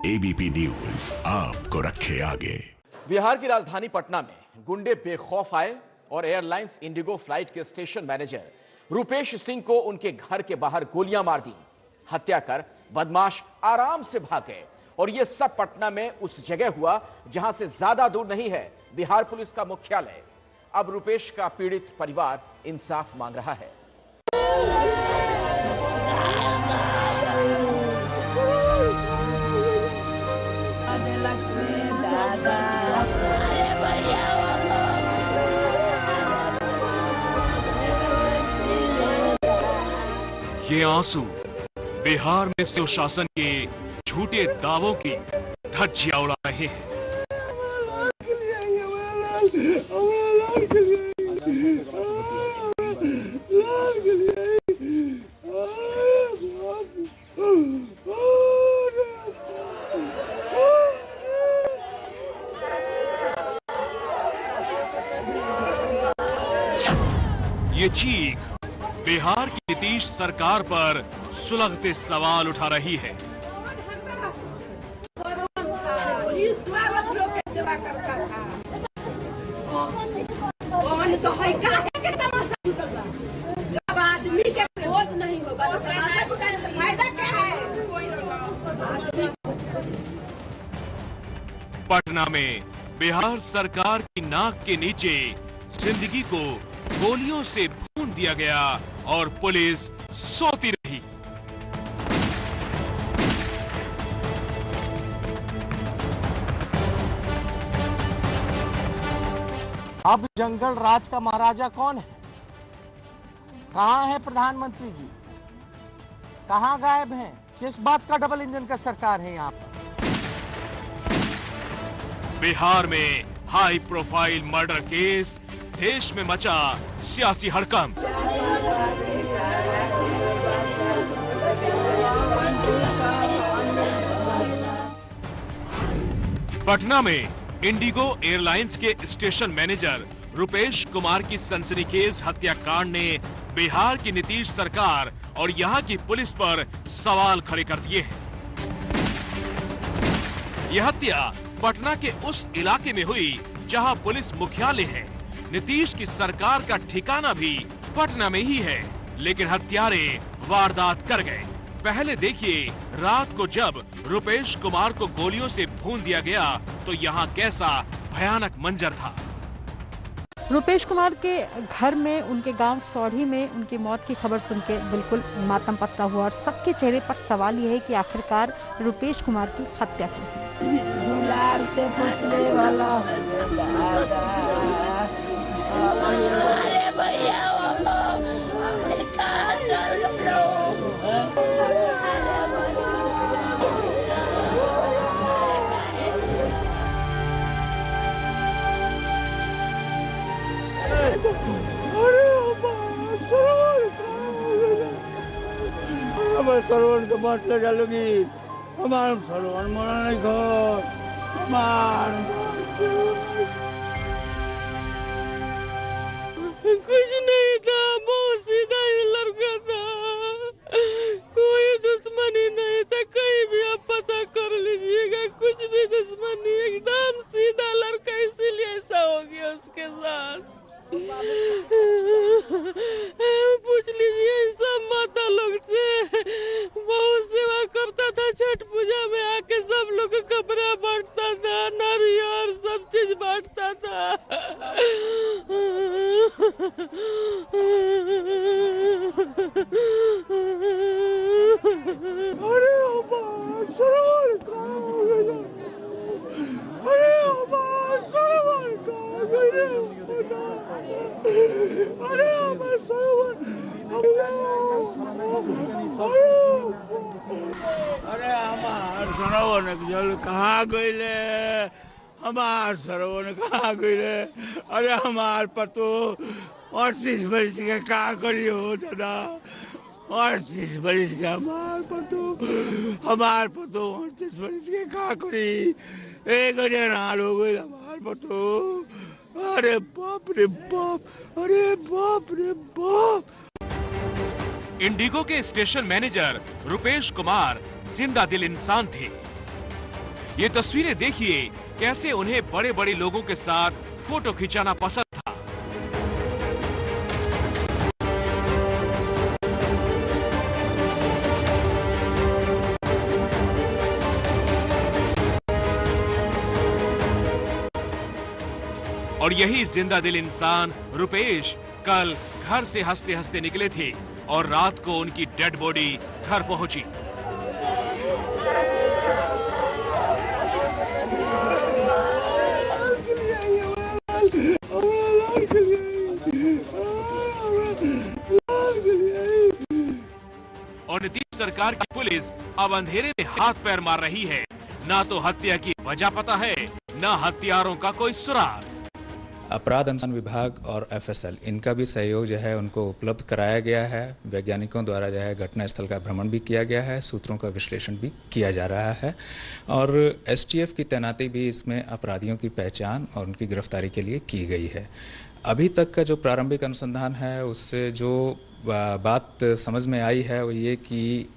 ABP news आपको रखे आगे। बिहार की राजधानी पटना में गुंडे बेखौफ आए और एयरलाइंस इंडिगो फ्लाइट के स्टेशन मैनेजर रुपेश सिंह को उनके घर के बाहर गोलियां मार दी। हत्या कर बदमाश आराम से भाग गए और यह सब पटना में उस जगह हुआ जहां से ज्यादा दूर नहीं है बिहार पुलिस का मुख्यालय। अब रुपेश का पीड़ित परिवार इंसाफ मांग रहा है। ये आंसू बिहार में सुशासन के झूठे दावों की धज्जियां उड़ा रहे हैं। ये चीख बिहार की नीतीश सरकार पर सुलगते सवाल उठा रही है। पटना में बिहार सरकार की नाक के नीचे जिंदगी को गोलियों से भून दिया गया और पुलिस सोती रही। अब जंगल राज का महाराजा कौन है? कहां है प्रधानमंत्री जी? कहां गायब हैं? किस बात का डबल इंजन का सरकार है यहाँ पर? बिहार में हाई प्रोफाइल मर्डर केस, देश में मचा सियासी हड़कंप। पटना में इंडिगो एयरलाइंस के स्टेशन मैनेजर रुपेश कुमार की सनसनीखेज हत्याकांड ने बिहार की नीतीश सरकार और यहां की पुलिस पर सवाल खड़े कर दिए हैं। यह हत्या पटना के उस इलाके में हुई जहां पुलिस मुख्यालय है। नीतीश की सरकार का ठिकाना भी पटना में ही है, लेकिन हत्यारे वारदात कर गए। पहले देखिए रात को जब रुपेश कुमार को गोलियों से भून दिया गया तो यहाँ कैसा भयानक मंजर था। रुपेश कुमार के घर में, उनके गांव सौढ़ी में उनकी मौत की खबर सुन के बिल्कुल मातम पसरा हुआ और सबके चेहरे पर सवाल यह है कि आखिरकार रुपेश कुमार की हत्या की। से फुसले वाला अरे भैया कहाँ चल हमारे सरवन के बात ले डालोगी। हमारा सरवन मना नहीं खा कुछ नहीं था, बहुत सीधा ही लड़का था, कोई दुश्मनी नहीं था। कहीं भी आप पता कर लीजिएगा, कुछ भी दुश्मनी, एकदम सीधा लड़का, इसीलिए ऐसा हो गया उसके साथ। पूछ लीजिए सब माता लोग से, बहुत सेवा करता था। छठ पूजा में आके सब लोग को कपड़ा बांटता था, नारियल सब चीज बांटता था। अरे हमार सरवन जल कहाँ गईले? हमार सरवन कहाँ गईले? अरे हमार पतो 38 बरिस के का करी हो दादा? 38 बरिस के हमार पतो 38 बरिस के का करी? एक हाल हो गई हमार पतो। अरे बाप रे बाप, अरे बाप रे बाप। इंडिगो के स्टेशन मैनेजर रुपेश कुमार जिंदा दिल इंसान थे। ये तस्वीरें देखिए कैसे उन्हें बड़े बड़े लोगों के साथ फोटो खिंचाना पसंद था। और यही जिंदा दिल इंसान रुपेश कल घर से हंसते हंसते निकले थे और रात को उनकी डेड बॉडी घर पहुंची। और नीतीश सरकार की पुलिस अब अंधेरे में हाथ पैर मार रही है। ना तो हत्या की वजह पता है, ना हत्यारों का कोई सुराग। अपराध अनुसंधान विभाग और एफएसएल इनका भी सहयोग जो है उनको उपलब्ध कराया गया है। वैज्ञानिकों द्वारा जो है घटनास्थल का भ्रमण भी किया गया है, सूत्रों का विश्लेषण भी किया जा रहा है और एसटीएफ की तैनाती भी इसमें अपराधियों की पहचान और उनकी गिरफ्तारी के लिए की गई है। अभी तक का जो प्रारंभिक अनुसंधान है उससे जो बात समझ में आई है वो ये कि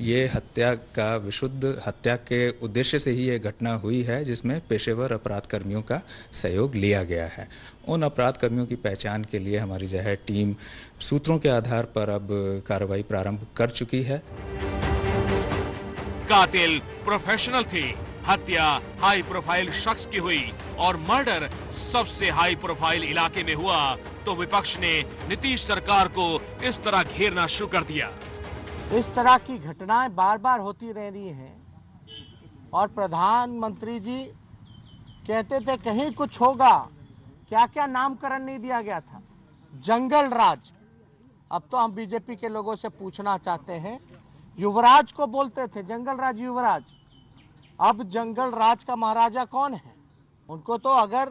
ये हत्या का विशुद्ध हत्या के उद्देश्य से ही ये घटना हुई है, जिसमें पेशेवर अपराध कर्मियों का सहयोग लिया गया है। उन अपराध कर्मियों की पहचान के लिए हमारी जो है टीम सूत्रों के आधार पर अब कार्रवाई प्रारंभ कर चुकी है। कातिल प्रोफेशनल थे, हत्या हाई प्रोफाइल शख्स की हुई और मर्डर सबसे हाई प्रोफाइल इलाके में हुआ तो विपक्ष ने नीतीश सरकार को इस तरह घेरना शुरू कर दिया। इस तरह की घटनाएं बार बार होती रह रही हैं और प्रधानमंत्री जी कहते थे कहीं कुछ होगा, क्या क्या नामकरण नहीं दिया गया था, जंगल राज। अब तो हम बीजेपी के लोगों से पूछना चाहते हैं, युवराज को बोलते थे जंगल राज युवराज, अब जंगल राज का महाराजा कौन है? उनको तो अगर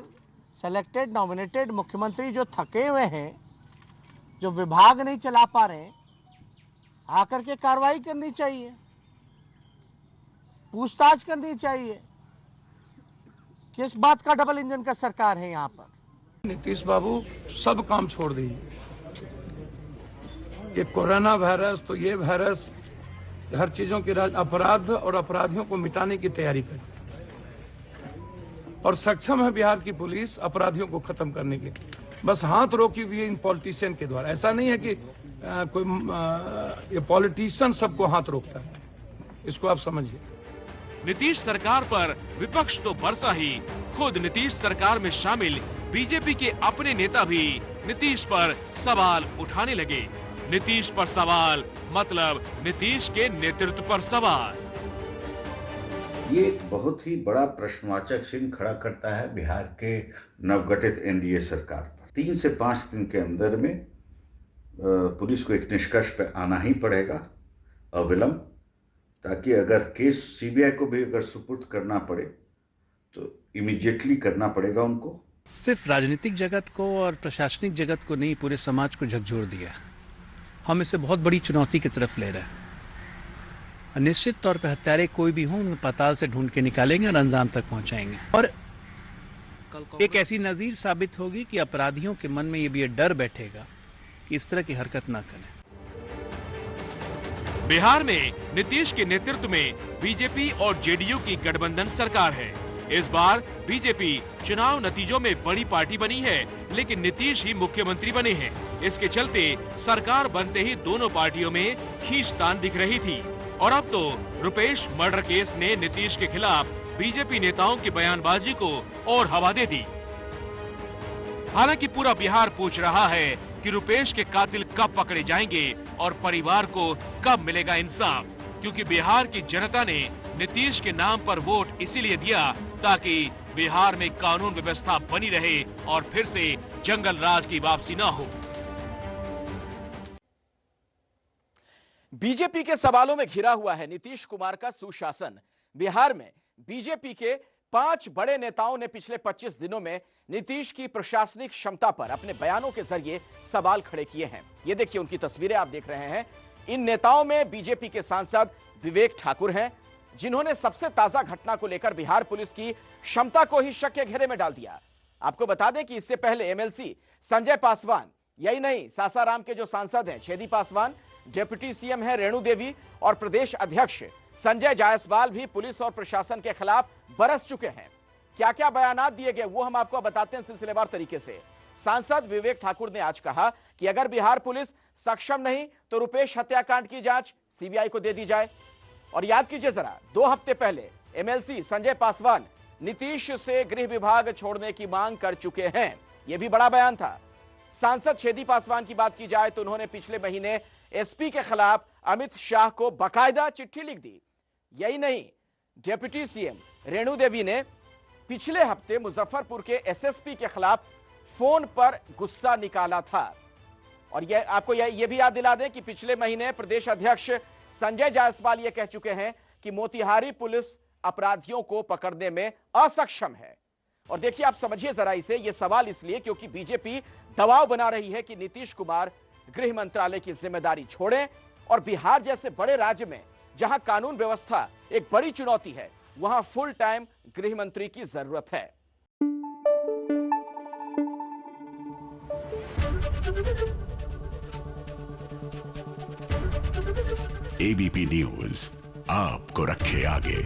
सेलेक्टेड नॉमिनेटेड मुख्यमंत्री जो थके हुए हैं, जो विभाग नहीं चला पा रहे हैं, आकर के कार्रवाई करनी चाहिए, पूछताछ करनी चाहिए। किस बात का डबल इंजन का सरकार है यहाँ पर? नीतीश बाबू सब काम छोड़ दीजिए। ये कोरोना वायरस तो ये वायरस हर चीजों की अपराध और अपराधियों को मिटाने की तैयारी करे और सक्षम है बिहार की पुलिस अपराधियों को खत्म करने के। बस हाथ रोकी हुई है इन पॉलिटिशियन के द्वारा। ऐसा नहीं है कि ये पॉलिटिशियन सबको हाथ रोकता है, इसको आप समझिए। नीतीश सरकार पर विपक्ष तो बरसा ही, खुद नीतीश सरकार में शामिल बीजेपी के अपने नेता भी नीतीश पर सवाल उठाने लगे। नीतीश पर सवाल मतलब नीतीश के नेतृत्व पर सवाल। ये एक बहुत ही बड़ा प्रश्नवाचक चिन्ह खड़ा करता है बिहार के नवगठित एनडीए सरकार पर। 3 से 5 दिन के अंदर में पुलिस को एक निष्कर्ष पे आना ही पड़ेगा अविलंब, ताकि अगर केस सीबीआई को भी अगर सुपुर्द करना पड़े तो इमीडिएटली करना पड़ेगा उनको। सिर्फ राजनीतिक जगत को और प्रशासनिक जगत को नहीं, पूरे समाज को झकझोर दिया। हम इसे बहुत बड़ी चुनौती की तरफ ले रहे हैं। निश्चित तौर पर हत्यारे कोई भी हो, उन्हें पाताल से ढूंढ के निकालेंगे और अंजाम तक पहुंचाएंगे और एक ऐसी नजीर साबित होगी कि अपराधियों के मन में ये भी डर बैठेगा कि इस तरह की हरकत ना करें। बिहार में नीतीश के नेतृत्व में बीजेपी और जेडीयू की गठबंधन सरकार है। इस बार बीजेपी चुनाव नतीजों में बड़ी पार्टी बनी है, लेकिन नीतीश ही मुख्यमंत्री बने हैं। इसके चलते सरकार बनते ही दोनों पार्टियों में खींचतान दिख रही थी और अब तो रुपेश मर्डर केस ने नीतीश के खिलाफ बीजेपी नेताओं की बयानबाजी को और हवा दे दी। हालांकि पूरा बिहार पूछ रहा है कि रुपेश के कातिल कब पकड़े जाएंगे और परिवार को कब मिलेगा इंसाफ, क्योंकि बिहार की जनता ने नीतीश के नाम पर वोट इसीलिए दिया ताकि बिहार में कानून व्यवस्था बनी रहे और फिर से जंगल राज की वापसी ना हो। बीजेपी के सवालों में घिरा हुआ है नीतीश कुमार का सुशासन। बिहार में बीजेपी के 5 बड़े नेताओं ने पिछले 25 दिनों में नीतीश की प्रशासनिक क्षमता पर अपने बयानों के जरिए सवाल खड़े किए हैं। ये देखिए उनकी तस्वीरें आप देख रहे हैं। इन नेताओं में बीजेपी के सांसद विवेक ठाकुर हैं, जिन्होंने सबसे ताजा घटना को लेकर बिहार पुलिस की क्षमता को ही शक के घेरे में डाल दिया। आपको बता दें कि इससे पहले एमएलसी संजय पासवान, यही नहीं सासाराम के जो सांसद हैं छेदी पासवान, डिप्टी सीएम है रेणु देवी और प्रदेश अध्यक्ष संजय जायसवाल भी पुलिस और प्रशासन के खिलाफ बरस चुके हैं। क्या क्या बयानात दिए गए वो हम आपको बताते हैं सिलसिलेवार तरीके से। सांसद विवेक ठाकुर ने आज कहा कि अगर बिहार पुलिस सक्षम नहीं तो रुपेश हत्याकांड की जांच सीबीआई को दे दी जाए। और याद कीजिए जरा, 2 हफ्ते पहले एमएलसी संजय पासवान नीतीश से गृह विभाग छोड़ने की मांग कर चुके हैं। यह भी बड़ा बयान था। सांसद छेदी पासवान की बात की जाए तो उन्होंने पिछले महीने एसपी के खिलाफ अमित शाह को बाकायदा चिट्ठी लिख दी। यही नहीं, डिप्टी सीएम रेणु देवी ने पिछले हफ्ते मुजफ्फरपुर के एसएसपी के खिलाफ फोन पर गुस्सा निकाला था। और यह आपको यह भी याद दिला दें कि पिछले महीने प्रदेश अध्यक्ष संजय जायसवाल यह कह चुके हैं कि मोतिहारी पुलिस अपराधियों को पकड़ने में असक्षम है। और देखिए, आप समझिए जरा इसे, यह सवाल इसलिए क्योंकि बीजेपी दबाव बना रही है कि नीतीश कुमार गृह मंत्रालय की जिम्मेदारी छोड़ें और बिहार जैसे बड़े राज्य में जहां कानून व्यवस्था एक बड़ी चुनौती है, वहां फुल टाइम गृह मंत्री की जरूरत है। एबीपी न्यूज आपको रखे आगे।